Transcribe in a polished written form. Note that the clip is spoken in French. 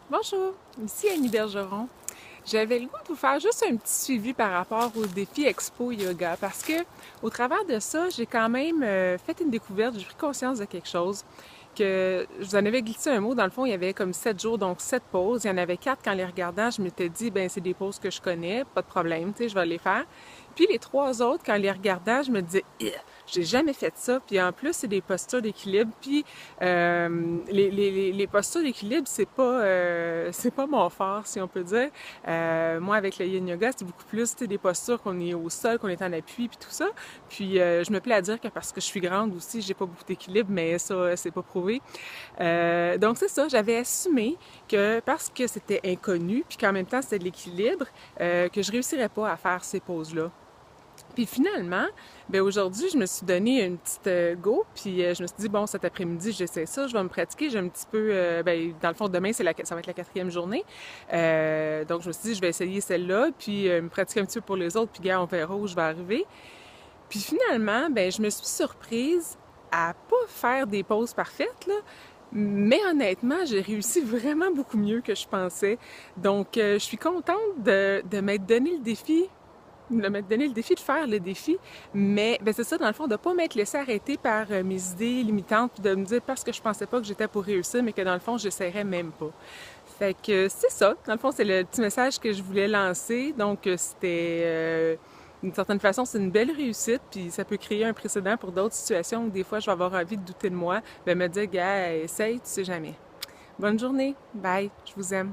Bonjour, ici Annie Bergeron. J'avais le goût de vous faire juste un petit suivi par rapport au défi Expo Yoga parce que au travers de ça, j'ai quand même fait une découverte, j'ai pris conscience de quelque chose que je vous en avais glissé un mot. Dans le fond, il y avait comme 7 jours, donc 7 pauses. Il y en avait 4 qu'en les regardant, je m'étais dit, ben c'est des pauses que je connais, pas de problème, tu sais, je vais les faire. Puis les 3 autres, qu'en les regardant, je me disais, j'ai jamais fait ça. Puis en plus, c'est des postures d'équilibre. Puis les postures d'équilibre, c'est pas mon fort, si on peut dire. Moi, avec le Yin Yoga, c'est beaucoup plus des postures qu'on est au sol, qu'on est en appui, puis tout ça. Puis je me plais à dire que parce que je suis grande aussi, j'ai pas beaucoup d'équilibre, mais ça, c'est pas prouvé. Donc c'est ça, j'avais assumé que parce que c'était inconnu, puis qu'en même temps c'était de l'équilibre, que je réussirais pas à faire ces pauses-là. Puis finalement, ben aujourd'hui, je me suis donné une petite go, puis je me suis dit, bon, cet après-midi, j'essaie ça, je vais me pratiquer, j'ai un petit peu, ben, dans le fond, demain, ça va être la 4e journée. Donc, je me suis dit, je vais essayer celle-là, puis me pratiquer un petit peu pour les autres, puis gars, on verra où je vais arriver. Puis finalement, ben, je me suis surprise à pas faire des pauses parfaites, là, mais honnêtement, j'ai réussi vraiment beaucoup mieux que je pensais. Donc, je suis contente de m'être donné le défi de faire le défi, mais ben c'est ça, dans le fond, de pas m'être laissé arrêter par mes idées limitantes, puis de me dire parce que je pensais pas que j'étais pour réussir, mais que dans le fond, j'essaierais même pas. Fait que c'est ça, dans le fond, c'est le petit message que je voulais lancer, donc c'était d'une certaine façon, c'est une belle réussite, puis ça peut créer un précédent pour d'autres situations où des fois je vais avoir envie de douter de moi, ben me dire, gars, essaye, tu sais jamais. Bonne journée, bye, je vous aime.